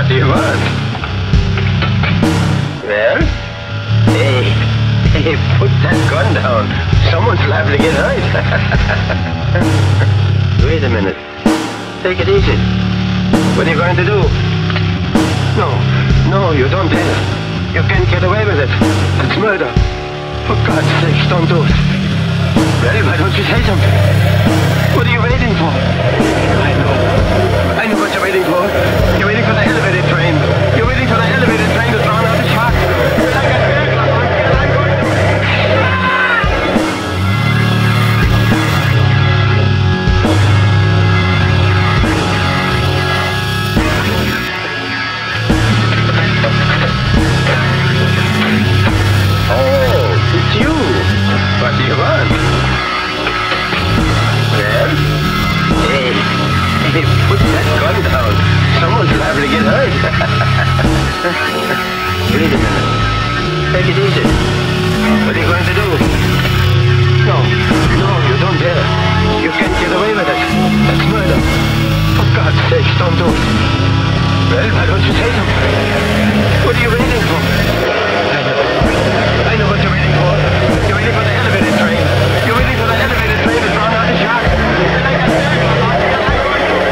What do you want? Well? Hey, put that gun down. Someone's liable to get hurt. Wait a minute. Take it easy. What are you going to do? No, you don't dare. You can't get away with it. It's murder. For God's sake, don't do it. Well, why don't you say something? What are you waiting for? I know what you're waiting for. You're waiting for the elevated train. You're waiting for the elevated train to drown out the shark. Like a burglar. I'm going to... Oh, it's you. What do you want? Well? Hey, put that gun down. Someone's liable to get hurt. Wait a minute. Take it easy. What are you going to do? No, you don't dare. You can't get away with it. That's murder. For God's sake, don't do it. Well, why don't you say something? What are you waiting for? I know what you're waiting for. You're waiting for the elevated train. You're waiting for the elevated train to drown out the shark. Like a burglar.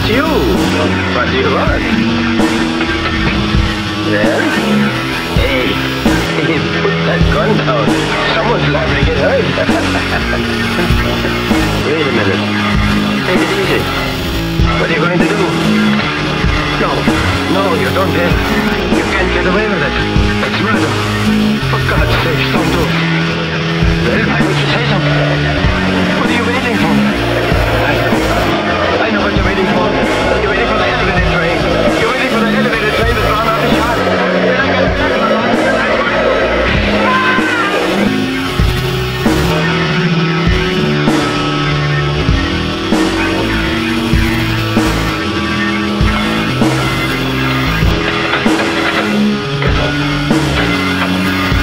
You? What do you want? Well? Hey, put that gun down. Someone's liable to get hurt. Wait a minute. Take it easy. What are you going to do? No, you don't dare. You can't get away with it. It's murder. For God's sake, don't do it. Well, why don't you say something? What are you waiting for? I know what you're waiting for. You're waiting for the elevated train. You're waiting for the elevated train to drown out the shark.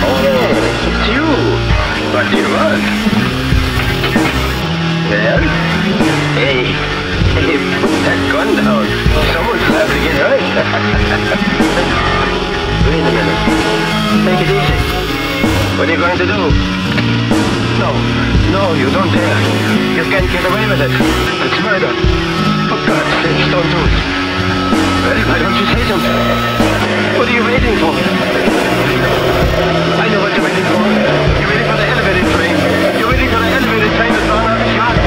Oh, it's you. What do you want? Well? Hey, put that gun down. Someone's liable to get hurt. Wait a minute. Take it easy. What are you going to do? No, you don't dare. You can't get away with it. It's murder. For God's sake, don't do it. Well, why don't you say something? What are you waiting for? I know what you're waiting for. You're waiting for the elevated train. You're waiting for the elevated train to drown out the shark.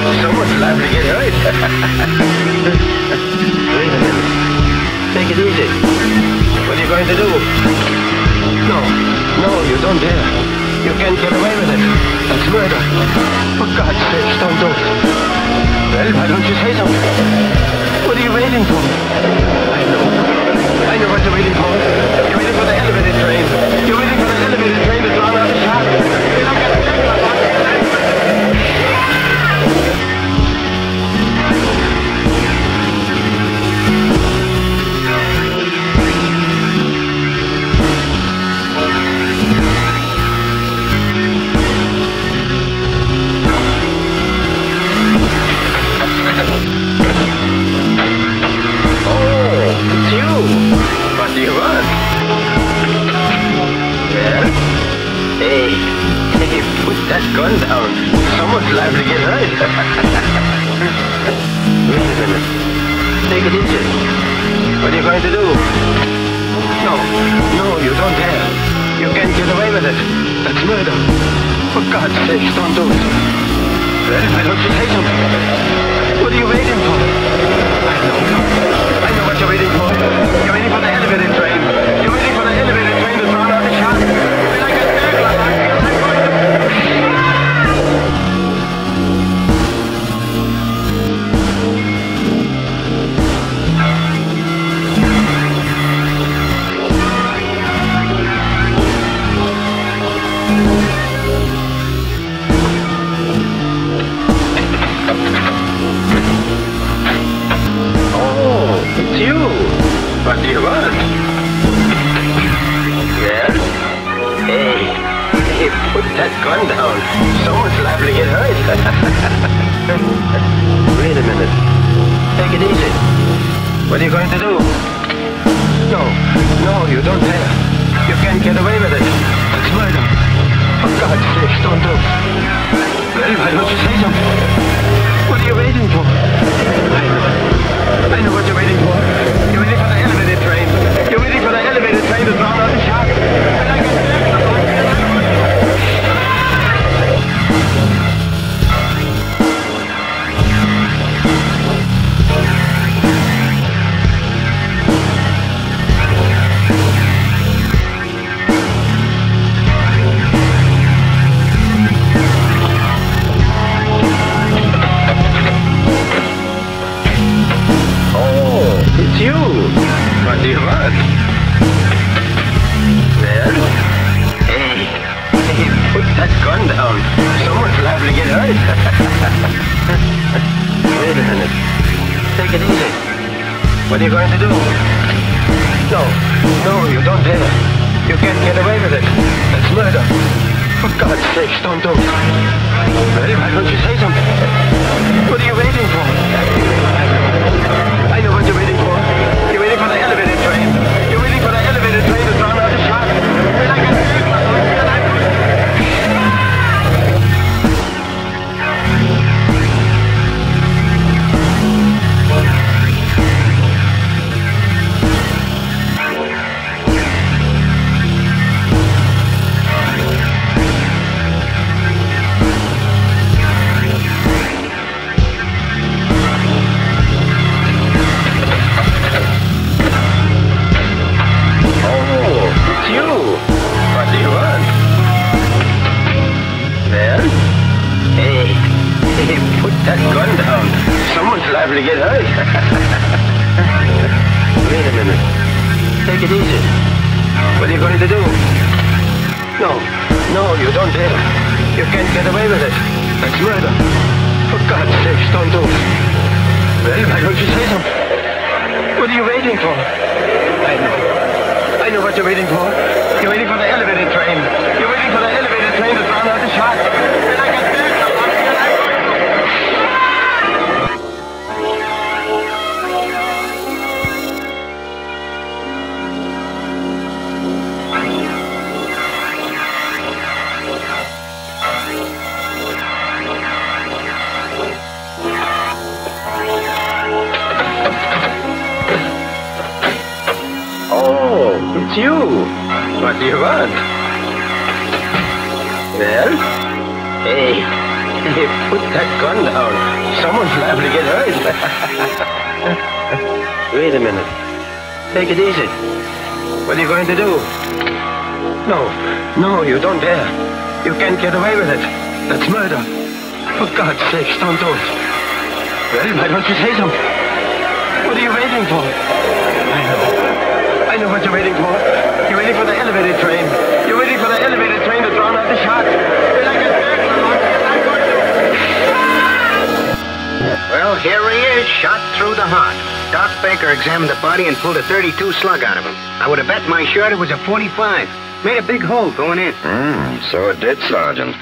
Someone's liable to get hurt. Wait a minute. Take it easy. What are you going to do? No, you don't dare. You can't get away with it. It's murder. For God's sake, don't do it. Well, why don't you say something? What are you waiting for? I know what you're waiting for. You're waiting for the elevated train. You're waiting for the elevated train to drown out the shark. Gun down. Someone's liable to get hurt. Wait a minute. Take it easy. What are you going to do? No, you don't dare. You can't get away with it. That's murder. For God's sake, don't do it. Well, why don't you say something? What are you waiting for? I know what you're waiting for. You're waiting for the elevated train. You're waiting for the elevated train to drown out the shark. When I get back, I'm going to... What do you want? Yes? Hey, put that gun down. Someone's liable to get hurt. Wait a minute. Take it easy. What are you going to do? No, you don't dare. You can't get away with it. It's murder. For God's sake, don't do it. Well, why don't you say something? What are you waiting for? I know what you're waiting for. You're waiting for the elevated train. You're waiting for the elevated train to drown out the shark. When I get back, you! What do you want? Well? Hey, put that gun down. Someone's liable to get hurt. Wait a minute. Take it easy. What are you going to do? No, you don't dare. You can't get away with it. That's murder. For God's sake, don't do it. Well, why don't you say something? What are you waiting for? I know what you're waiting for. You're waiting for the elevated train. You're waiting for the elevated train to drown out the shark. When I get back, that gun down. Someone's liable to get hurt. Wait a minute. Take it easy. What are you going to do? No, you don't dare. You can't get away with it. That's murder. For God's sake, don't do it. Well, why don't you say something? What are you waiting for? I know what you're waiting for. You're waiting for the elevated train. You're waiting for the elevated train to drown out the shark. When I get back, it's you. What do you want? Well? Hey, put that gun down. Someone's liable to get hurt. Wait a minute. Take it easy. What are you going to do? No, you don't dare. You can't get away with it. That's murder. For God's sake, don't do it. Well, why don't you say something? What are you waiting for? I know what you're waiting for. You're waiting for the elevated train. You're waiting for the elevated train to drown out the shark. When I get back, Well, here he is, shot through the heart. Doc Baker examined the body and pulled a .32 slug out of him. I would have bet my shirt it was a .45. Made a big hole going in. So it did, Sergeant.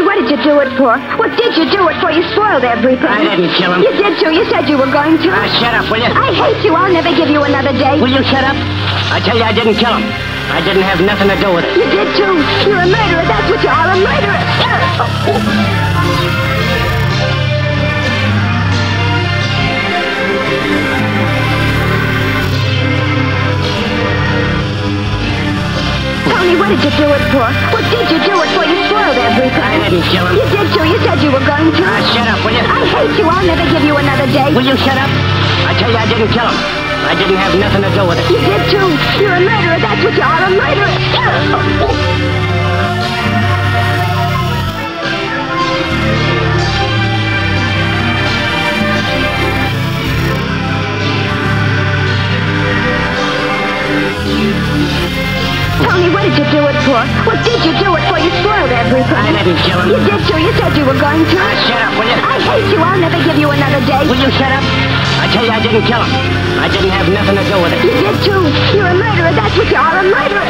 What did you do it for? What did you do it for? You spoiled everything. I didn't kill him. You did too. You said you were going to. Shut up, will you? I hate you. I'll never give you another day. Will you shut up? I tell you I didn't kill him. I didn't have nothing to do with it. You did too. You're a murderer. That's what you are, a murderer. Tony, what did you do it for? What did you do it for? You spoiled everything. I didn't kill him. You did too. You said you were going to. Shut up, will you? I hate you. I'll never give you another day. Will you shut up? I tell you, I didn't kill him. I didn't have nothing to do with it. You did too. You're a murderer. That's what you are, a murderer. Tony, what did you do it for? What did you do it for? You spoiled everything. I didn't kill him. You did too. You said you were going to. Shut up, will you? I hate you. I'll never give you another day. Will you shut up? I tell you, I didn't kill him. I didn't have nothing to do with it. You did too. You're a murderer. That's what you are, a murderer.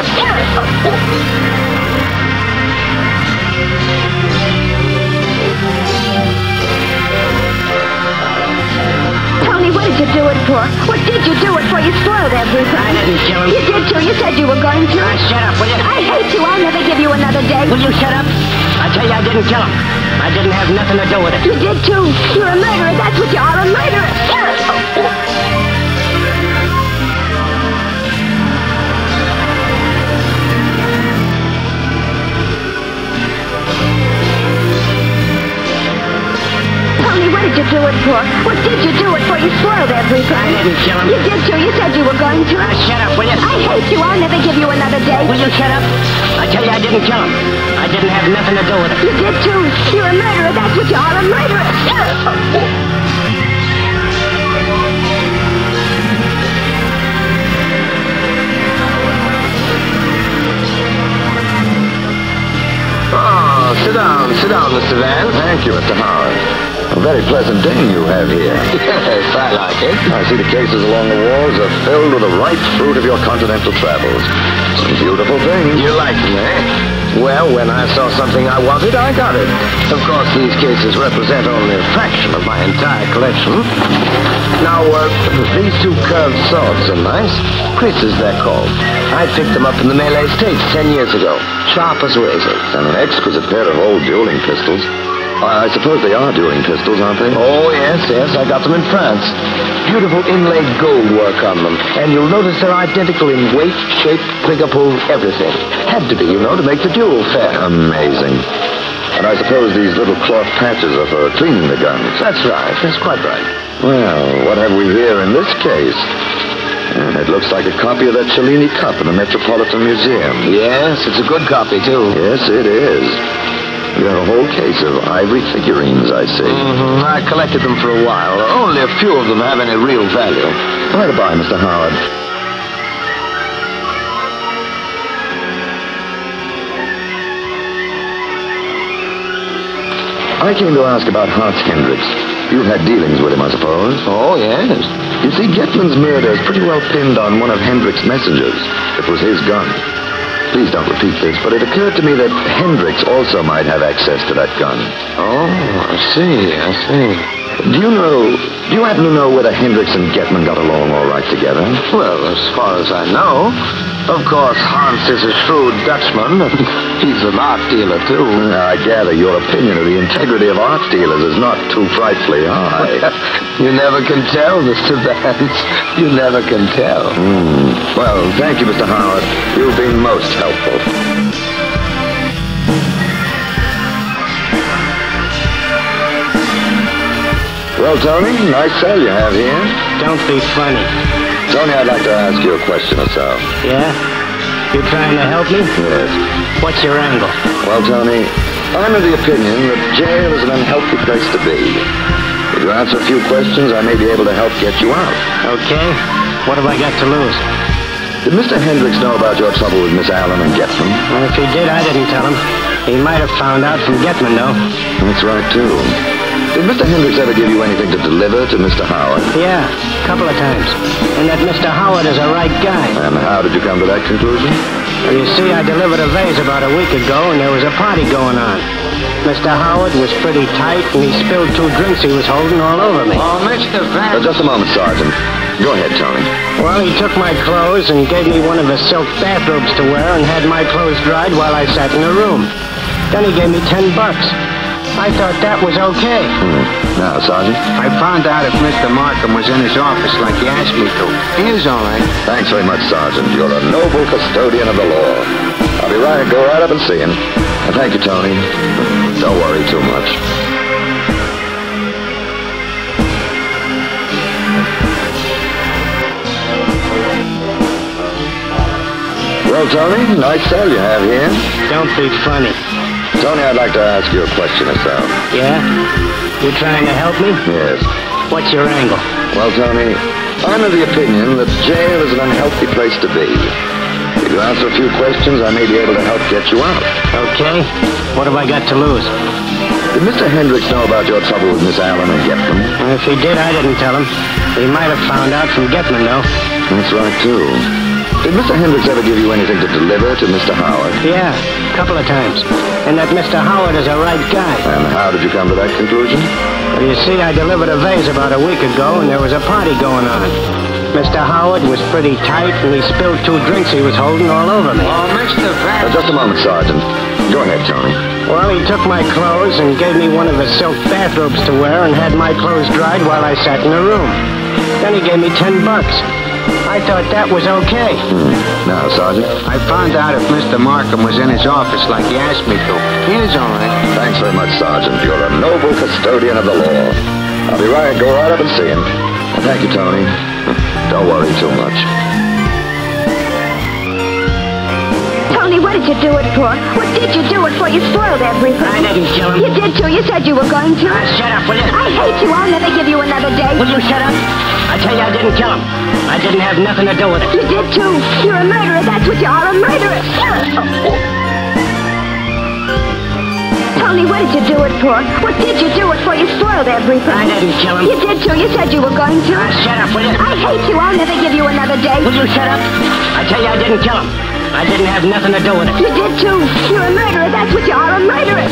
Tony, what did you do it for? What did you do it for? You spoiled everything. I didn't kill him. You did too. You said you were going to. Shut up, will you? I hate you. I'll never give you another day. Will you shut up? I tell you, I didn't kill him. I didn't have nothing to do with it. You did too. You're a murderer. That's what you are, a murderer. Tony, what did you do it for? What did you do it for? You spoiled everything. I didn't kill him. You did too. You said you were going to. Shut up, will you? I hate you. I'll never give you another day. Will you shut up? I tell you, I didn't kill him. I didn't have nothing to do with it. You did too. You're a murderer. That's what you are, a murderer. Oh, sit down, Mr. Vance. Thank you, Mr. Howard. A very pleasant den you have here. Yes, I like it. I see the cases along the walls are filled with the ripe fruit of your continental travels. Some beautiful things. You like them, eh? Well, when I saw something I wanted, I got it. Of course, these cases represent only a fraction of my entire collection. Now, these two curved swords are nice. Krises, they're called. I picked them up in the Malay States 10 years ago. Sharp as razors. And an exquisite pair of old dueling pistols. I suppose they are dueling pistols, aren't they? Oh, yes, I got them in France. Beautiful inlaid gold work on them. And you'll notice they're identical in weight, shape, trigger pull, everything. Had to be, to make the duel fair. Amazing. And I suppose these little cloth patches are for cleaning the guns. That's right. That's quite right. Well, what have we here in this case? It looks like a copy of that Cellini cup in the Metropolitan Museum. Yes, it's a good copy, too. Yes, it is. You have a whole case of ivory figurines, I see. Mm-hmm. I collected them for a while. Only a few of them have any real value. By the by, Mr. Howard. I came to ask about Hans Hendricks. You've had dealings with him, I suppose. Oh, yes. You see, Getman's murder is pretty well pinned on one of Hendricks' messengers. It was his gun. Please don't repeat this, but it occurred to me that Hendricks also might have access to that gun. Oh, I see. Do you happen to know whether Hendricks and Getman got along all right together? Well, as far as I know. Of course, Hans is a shrewd Dutchman, and he's an art dealer, too. I gather your opinion of the integrity of art dealers is not too frightfully high. You never can tell, Mr. Vance. You never can tell. Well, thank you, Mr. Howard. You've been most helpful. Well, Tony, nice cell you have here. Don't be funny. Tony, I'd like to ask you a question or so. Yeah? You trying to help me? Yes. What's your angle? Well, Tony, I'm of the opinion that jail is an unhealthy place to be. If you answer a few questions, I may be able to help get you out. Okay. What have I got to lose? Did Mr. Hendricks know about your trouble with Miss Allen and Getman? Well, if he did, I didn't tell him. He might have found out from Getman, though. That's right, too. Did Mr. Hendricks ever give you anything to deliver to Mr. Howard? Yeah, a couple of times. And that Mr. Howard is a right guy. And how did you come to that conclusion? Well, you see, I delivered a vase about a week ago, and there was a party going on. Mr. Howard was pretty tight, and he spilled 2 drinks he was holding all over me. Oh, Mr. Vance. Just a moment, Sergeant. Go ahead, Tony. Well, he took my clothes and gave me one of his silk bathrobes to wear and had my clothes dried while I sat in the room. Then he gave me $10. I thought that was okay. Now, Sergeant. I found out if Mr. Markham was in his office like he asked me to. He is all right. Thanks very much, Sergeant. You're a noble custodian of the law. I'll be right. Go right up and see him. And thank you, Tony. Don't worry too much. Well, Tony, nice cell you have here. Don't be funny. Tony, I'd like to ask you a question or so. Yeah? You trying to help me? Yes. What's your angle? Well, Tony, I'm of the opinion that jail is an unhealthy place to be. If you answer a few questions, I may be able to help get you out. Okay. What have I got to lose? Did Mr. Hendricks know about your trouble with Miss Allen and Getman? If he did, I didn't tell him. He might have found out from Getman, though. That's right, too. Did Mr. Hendricks ever give you anything to deliver to Mr. Howard? Yeah, a couple of times. And that Mr. Howard is a right guy. And how did you come to that conclusion? Well, you see, I delivered a vase about a week ago, and there was a party going on. Mr. Howard was pretty tight, and he spilled 2 drinks he was holding all over me. Oh, Mr. Vance. Just a moment, Sergeant. Go ahead, Tony. Well, he took my clothes and gave me one of his silk bathrobes to wear and had my clothes dried while I sat in the room. Then he gave me $10. I thought that was okay. Now, Sergeant. I found out if Mr. Markham was in his office like he asked me to. He is all right. Thanks very much, Sergeant. You're a noble custodian of the law. I'll be right. Go right up and see him. And thank you, Tony. Don't worry too much. Tony, what did you do it for? What did you do it for? You spoiled everything. I didn't kill him. You did too. You said you were going to. Shut up, will you? I hate you. I'll never give you another day. Will you shut up? I tell you, I didn't kill him. I didn't have nothing to do with it. You did too. You're a murderer. That's what you are, a murderer. Tony, what did you do it for? What did you do it for? You spoiled everything. I didn't kill him. You did too. You said you were going to. Shut up, will you? I hate you. I'll never give you another day. Will you shut up? I tell you, I didn't kill him. I didn't have nothing to do with it. You did too. You're a murderer. That's what you are, a murderer.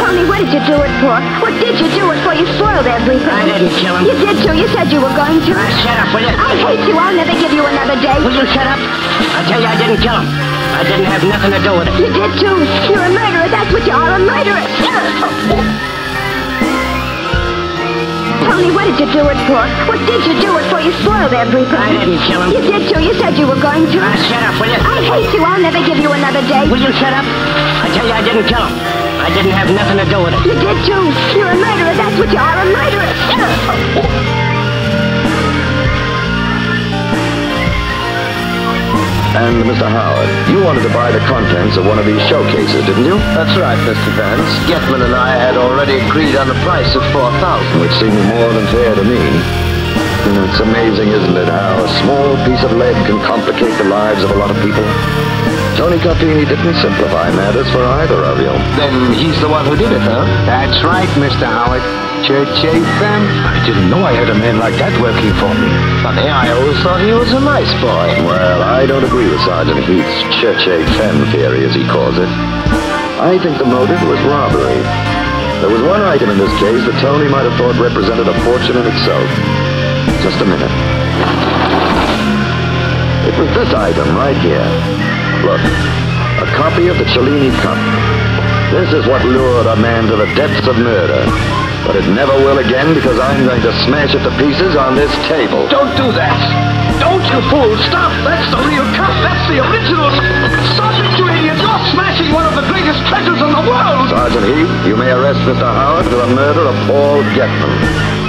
Tony, what did you do it for? What did you do it for? You spoiled everything. I didn't kill him. You did too. You said you were going to. Shut up, will you? I hate you. I'll never give you another day. Will you shut up? I tell you, I didn't kill him. I didn't have nothing to do with it. You did too. You're a murderer. That's what you are, a murderer. Tony, what did you do it for? What did you do it for? You spoiled everything. I didn't kill him. You did too. You said you were going to. Shut up, will you? I hate you. I'll never give you another day. Will you shut up? I tell you, I didn't kill him. I didn't have nothing to do with it. You did too. You're a murderer. That's what you are, a murderer. And, Mr. Howard, you wanted to buy the contents of one of these showcases, didn't you? That's right, Mr. Vance. Getman and I had already agreed on the price of $4,000. Which seemed more than fair to me. It's amazing, isn't it, how a small piece of lead can complicate the lives of a lot of people? Tony Carpini didn't simplify matters for either of you. Then he's the one who did it, huh? That's right, Mr. Howard. Church fam. I didn't know I had a man like that working for me. Funny, I always thought he was a nice boy. Well, I don't agree with Sergeant Heath's cherche-femme theory, as he calls it. I think the motive was robbery. There was one item in this case that Tony might have thought represented a fortune in itself. Just a minute. It was this item right here. Look, a copy of the Cellini Cup. This is what lured a man to the depths of murder. But it never will again because I'm going to smash it to pieces on this table. Don't do that! Don't, you fool! Stop! That's the real cup! That's the original! Stop it, you idiot! You're smashing one of the greatest treasures in the world! Sergeant Heath, you may arrest Mr. Howard for the murder of Paul Getman.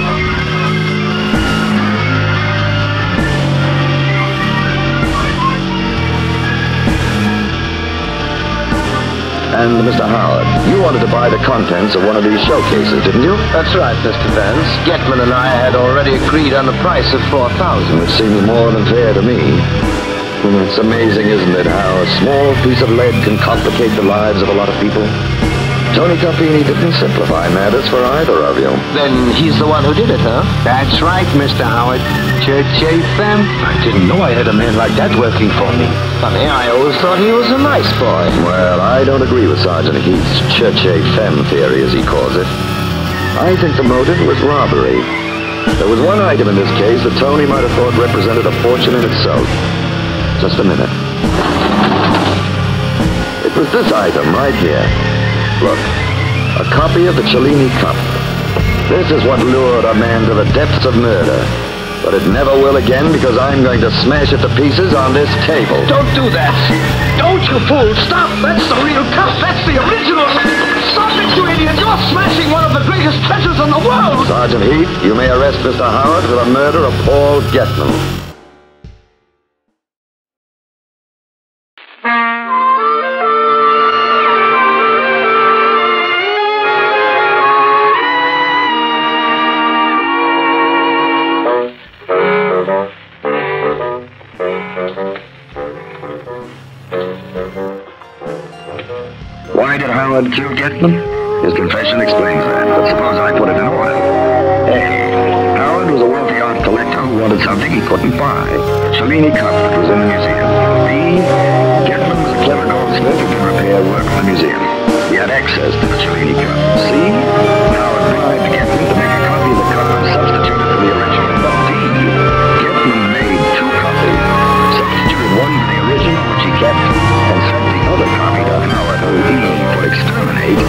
And, Mr. Howard, you wanted to buy the contents of one of these showcases, didn't you? That's right, Mr. Vance. Getman and I had already agreed on the price of $4,000. Which seemed more than fair to me. It's amazing, isn't it, how a small piece of lead can complicate the lives of a lot of people? Tony Carpini didn't simplify matters for either of you. Then he's the one who did it, huh? That's right, Mr. Howard. Church FM. I didn't know I had a man like that working for me. Funny, I always thought he was a nice boy. Well, I don't agree with Sergeant Heath's Church femme theory, as he calls it. I think the motive was robbery. There was one item in this case that Tony might have thought represented a fortune in itself. Just a minute. It was this item right here. Look, a copy of the Cellini Cup. This is what lured a man to the depths of murder. But it never will again because I'm going to smash it to pieces on this table. Don't do that! Don't, you fool! Stop! That's the real cup! That's the original! Stop it, you idiot! You're smashing one of the greatest treasures in the world! Sergeant Heath, you may arrest Mr. Howard for the murder of Paul Getman. Why did Howard kill Getman? His confession explains that, but suppose I put it in order. A. Howard was a wealthy art collector who wanted something he couldn't buy. A Cellini cup that was in the museum. B. Getman was a clever goldsmith who could repair work for the museum. He had access to the Cellini cup. C. Howard bribed Getman to make a copy of the cup and substitute it for the original. But D. Getman made two copies, substituted one for the original, which he kept, and sent the other copy to Howard, who he, for exterminate,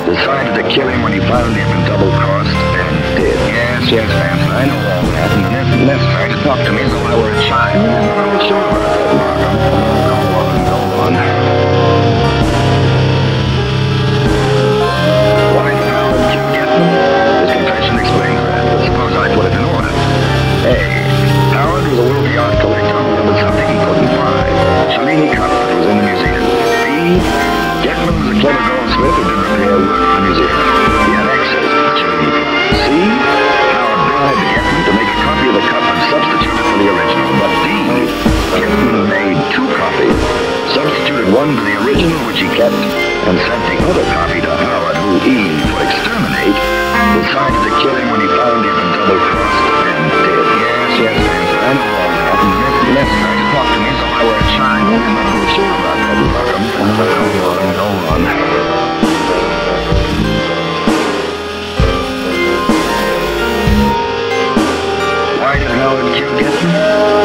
decided to kill him when he found him in double-crossed and did. Yes, Vance, I know all that. And Les tried to talk to me as though I were a child. I'm not sure about that, Markham. Go on. Why did Howard kill Getman? His confession explains that, but suppose I put it in order. A. Howard was a wealthy art collector who wanted something he couldn't buy. A Cellini cup that was in the museum. B. Getman was a clever goldsmith who did repair work for the museum. He had access to the Cellini cup. C. Howard bribed Getman to make a copy of the cup and substitute it for the original. But D. Getman made two copies, substituted one for the original, which he kept, and sent the other copy to Howard, who he, for exterminate, decided to kill him when he found him in double-crossed and did. Yes, Vance, I know all that. And Les tried to talk to me as though I were a child. I'm not sure about that, Markham. Go on. Why did Howard kill Getman?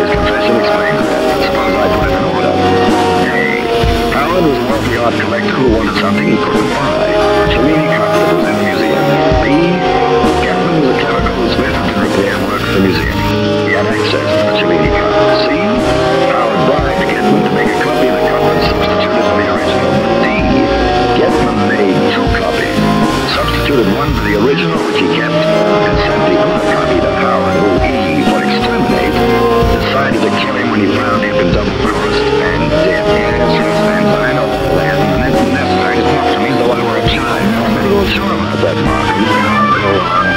His confession explains that, but suppose I put it in order. A. Howard was a wealthy art collector who wanted something he couldn't buy. A Cellini cup that was in the museum. B. Getman was a clever goldsmith who could repair work for the museum. He had access to the Cellini cup. C. Howard bribed Getman to make a copy of the cup and substitute it for the original. D. Getman made two copies, substituted one for the original, which he kept, and sent the other copy to Howard, who he, for exterminate, decided to kill him when he found him in double-crossed and did. Yes, Vance, I know all that. And Les tried to talk to me as though I were a child. I'm not even sure about that, Markham. Go on.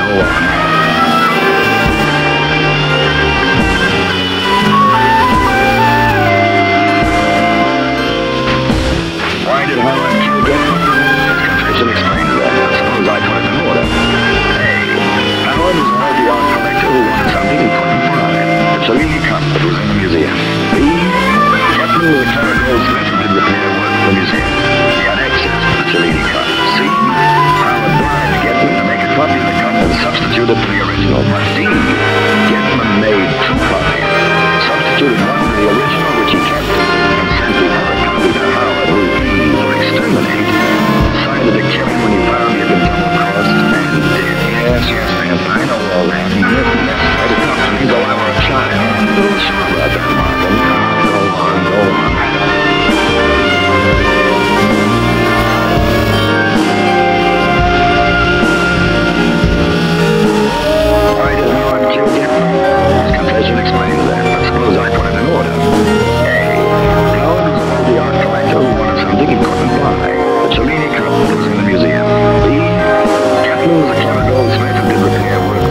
Why did Howard kill Getman? His confession explains that, but suppose I put it in order. A. Howard was a wealthy art collector who wanted something he couldn't buy. A Cellini cup that was in the museum. B. Getman was a clever goldsmith who did repair work for the museum. He had access to the Cellini cup. C. Howard bribed Getman to make a copy of the cup and substitute it for the original. But D. Getman made two copies, substituted one for the original, which he kept, and sent the other copy to Howard, who he, for exterminate, decided to kill him when he found him in double-crossed and did. Yes, Vance, I know all that. And Les tried to talk to me as though I were a child. I'm not really sure about that, Markham. Go on. Why did Howard kill Getman? His confession explains that, but suppose I put it in order. A. Howard was a wealthy art collector who wanted something he couldn't buy. A Cellini cup that was in the museum. B. Getman was a clever goldsmith who did repair work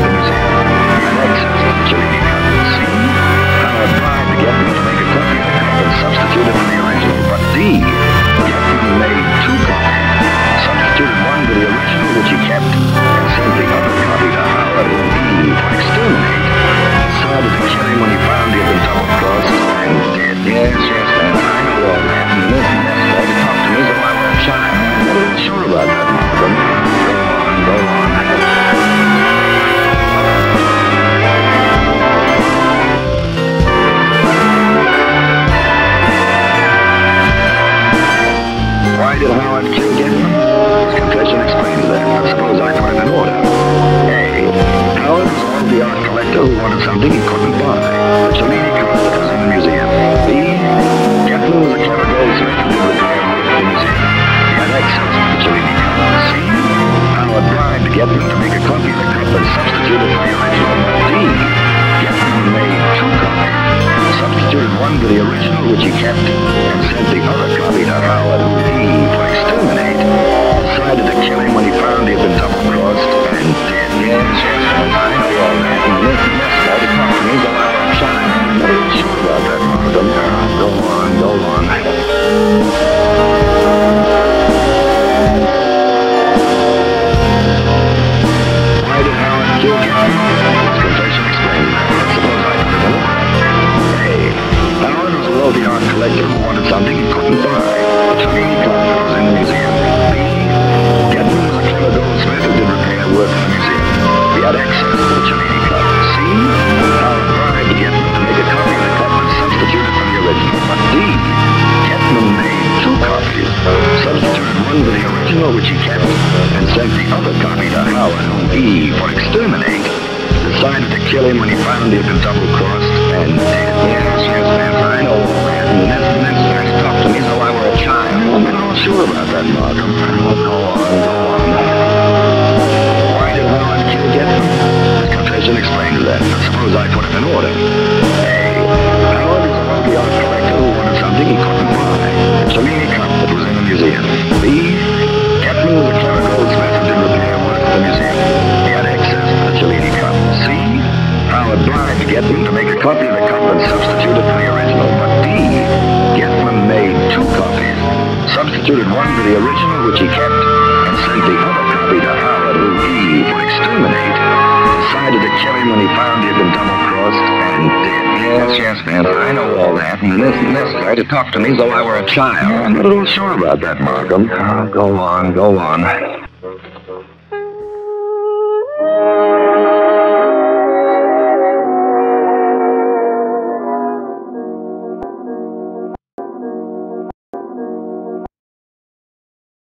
decided to kill him when he found he'd been double-crossed and dead. Yes, Vance, I know all that. And that's talked to me as though I were a child. I'm not sure about that, Markham. Go on. Why did Howard kill Getman? His confession explains that, but suppose I put it in order. A. Howard is a wealthy art collector who wanted something he couldn't buy. A Cellini cup that was in the museum. B. Getman was a clever goldsmith who did repair work at the museum. He had access to the Cellini cup. C. Howard bribed Getman to make a copy of the cup and substitute it for the original. But D. Getman made 2 copies, substituted one for the original, which he kept, and sent the other copy to Howard, who he, for exterminate, decided to kill him when he found he had been double-crossed and dead. Yes, Vance, I know all that. And it isn't necessary to talk to me as though I were a child. I'm not at all sure about that, Markham. Go on.